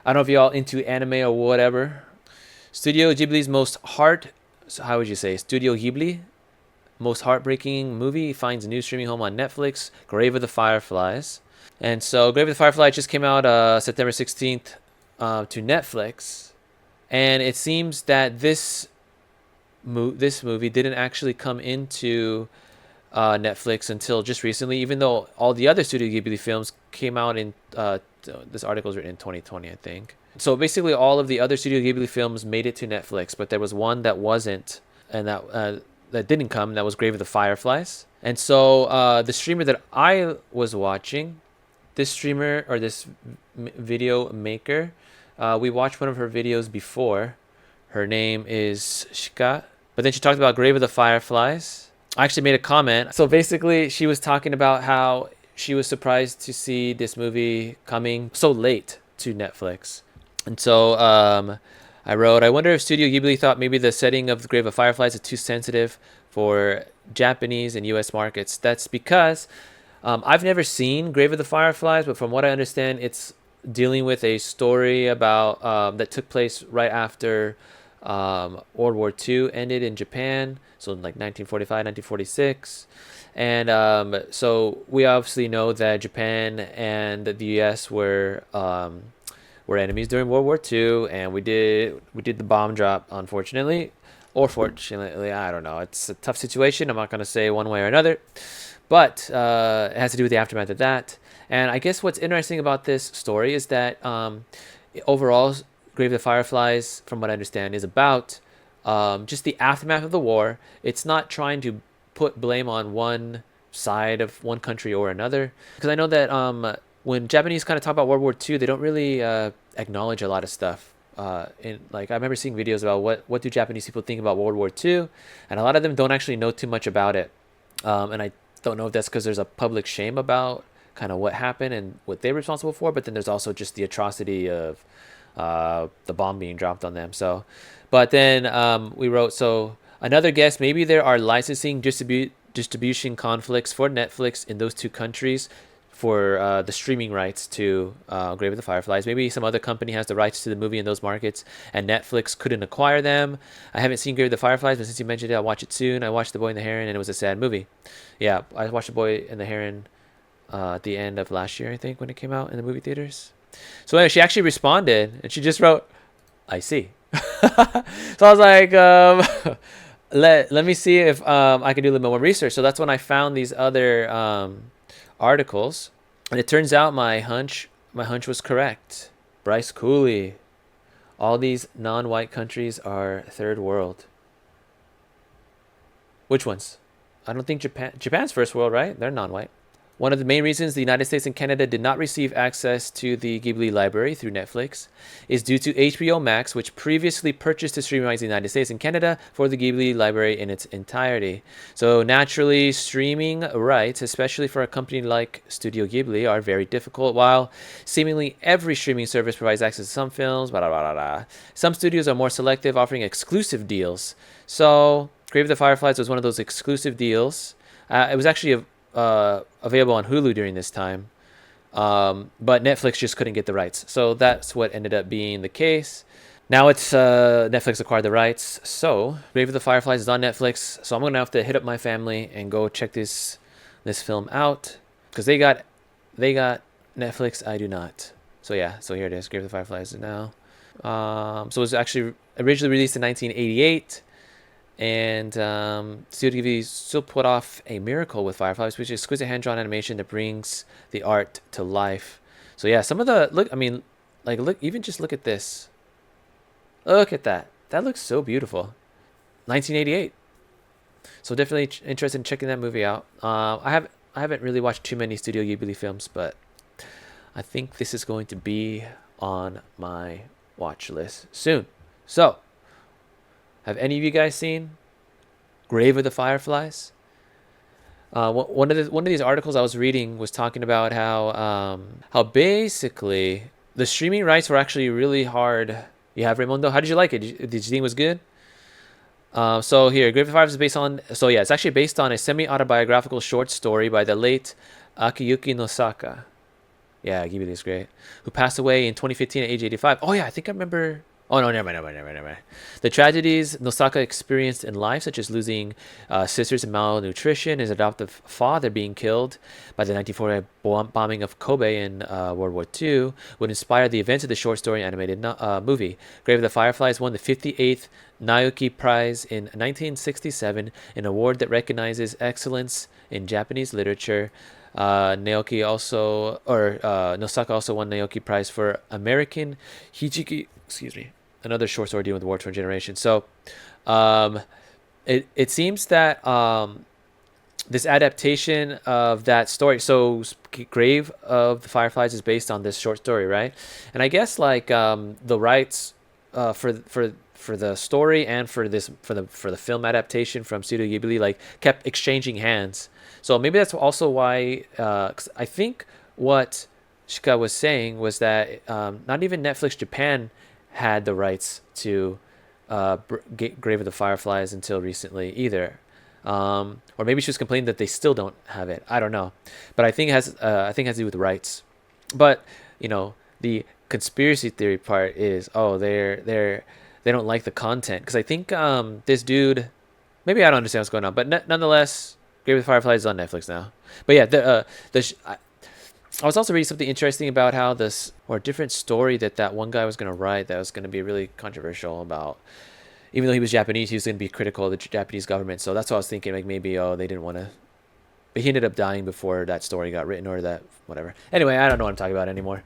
I don't know if y'all into anime or whatever. Studio Ghibli's most heart, so how would you say? Studio Ghibli, most heartbreaking movie finds a new streaming home on Netflix. Grave of the Fireflies. And so Grave of the Fireflies just came out September 16th to Netflix. And it seems that this movie didn't actually come into Netflix until just recently, even though all the other Studio Ghibli films came out in this article was written in 2020, I think. So basically, all of the other Studio Ghibli films made it to Netflix, but there was one that wasn't, and that didn't come. That was Grave of the Fireflies. And so the streamer that I was watching, this streamer or this video maker, we watched one of her videos before. Her name is Shika, but then she talked about Grave of the Fireflies. I actually made a comment. So basically, she was talking about how she was surprised to see this movie coming so late to Netflix. And so I wrote, I wonder if Studio Ghibli thought maybe the setting of the Grave of Fireflies is too sensitive for Japanese and US markets. That's because I've never seen Grave of the Fireflies, but from what I understand, it's dealing with a story about that took place right after World War II ended in Japan, so in like 1945, 1946. And so we obviously know that Japan and the US were enemies during World War II, and we did the bomb drop, unfortunately, or fortunately, I don't know. It's a tough situation. I'm not gonna say one way or another, but it has to do with the aftermath of that. And I guess what's interesting about this story is that overall, Grave of the Fireflies, from what I understand, is about just the aftermath of the war. It's not trying to put blame on one side of one country or another, because I know that when Japanese kind of talk about World War II, they don't really acknowledge a lot of stuff. In like I remember seeing videos about what do Japanese people think about World War II, and a lot of them don't actually know too much about it. And I don't know if that's because there's a public shame about kind of what happened and what they're responsible for, but then there's also just the atrocity of the bomb being dropped on them. So, but then we wrote, so another guess, maybe there are licensing distribution conflicts for Netflix in those two countries for the streaming rights to Grave of the Fireflies. Maybe some other company has the rights to the movie in those markets, and Netflix couldn't acquire them. I haven't seen Grave of the Fireflies, but since you mentioned it, I'll watch it soon. I watched The Boy and the Heron, and it was a sad movie. Yeah, I watched The Boy and the Heron at the end of last year, I think, when it came out in the movie theaters. So anyway, she actually responded, and she just wrote, "I see." So I was like, let me see if I can do a little bit more research. So that's when I found these other articles, and it turns out my hunch was correct. Bryce Cooley, all these non-white countries are third world. Which ones? I don't think Japan's first world, right? They're non-white. One of the main reasons the United States and Canada did not receive access to the Ghibli library through Netflix is due to HBO Max, which previously purchased the streaming rights in the United States and Canada for the Ghibli library in its entirety. So naturally, streaming rights, especially for a company like Studio Ghibli, are very difficult. While seemingly every streaming service provides access to some films, blah, blah, blah, blah. Some studios are more selective, offering exclusive deals. So Grave of the Fireflies was one of those exclusive deals. It was actually available on Hulu during this time, but Netflix just couldn't get the rights. So that's what ended up being the case. Now it's Netflix acquired the rights, so Grave of the Fireflies is on Netflix. So I'm gonna have to hit up my family and go check this film out, because they got Netflix. I do not. So yeah, so here it is. Grave of the Fireflies now. So it was actually originally released in 1988. And Studio Ghibli still put off a miracle with Fireflies, which is exquisite hand-drawn animation that brings the art to life. So yeah, some of the look, I mean, like look, even just look at this. Look at that. That looks so beautiful. 1988. So definitely interested in checking that movie out. I haven't really watched too many Studio Ghibli films, but I think this is going to be on my watch list soon. So, have any of you guys seen Grave of the Fireflies? One of these articles I was reading was talking about how basically the streaming rights were actually really hard. You have Raimundo. How did you like it? Did you think it was good? So here, Grave of the Fireflies is based on. So yeah, it's actually based on a semi-autobiographical short story by the late Akiyuki Nosaka. Yeah, Ghibli is great. Who passed away in 2015 at age 85. Oh yeah, I think I remember. Oh no, never mind. The tragedies Nosaka experienced in life, such as losing sisters in malnutrition, his adoptive father being killed by the 1940 bombing of Kobe in World War II, would inspire the events of the short story animated movie. Grave of the Fireflies won the 58th Naoki Prize in 1967, an award that recognizes excellence in Japanese literature. Nosaka also won Naoki Prize for American Hijiki, excuse me, another short story dealing with war torn generation. So, um, it seems that this adaptation of that story, so Grave of the Fireflies is based on this short story, right? And I guess like the rights for the story and for the film adaptation from Studio Ghibli like kept exchanging hands. So maybe that's also why 'cause I think what Shika was saying was that not even Netflix Japan had the rights to Grave of the Fireflies until recently either. Or maybe she was complaining that they still don't have it. I don't know, but I think it has to do with rights. But you know, the conspiracy theory part is they don't like the content because I think this dude, maybe I don't understand what's going on, but nonetheless, Grave of the Fireflies is on Netflix now. But yeah, I was also reading something interesting about how this or a different story that one guy was going to write that was going to be really controversial about. Even though he was Japanese, he was going to be critical of the Japanese government. So that's what I was thinking. Like maybe they didn't want to. But he ended up dying before that story got written or that whatever. Anyway, I don't know what I'm talking about anymore.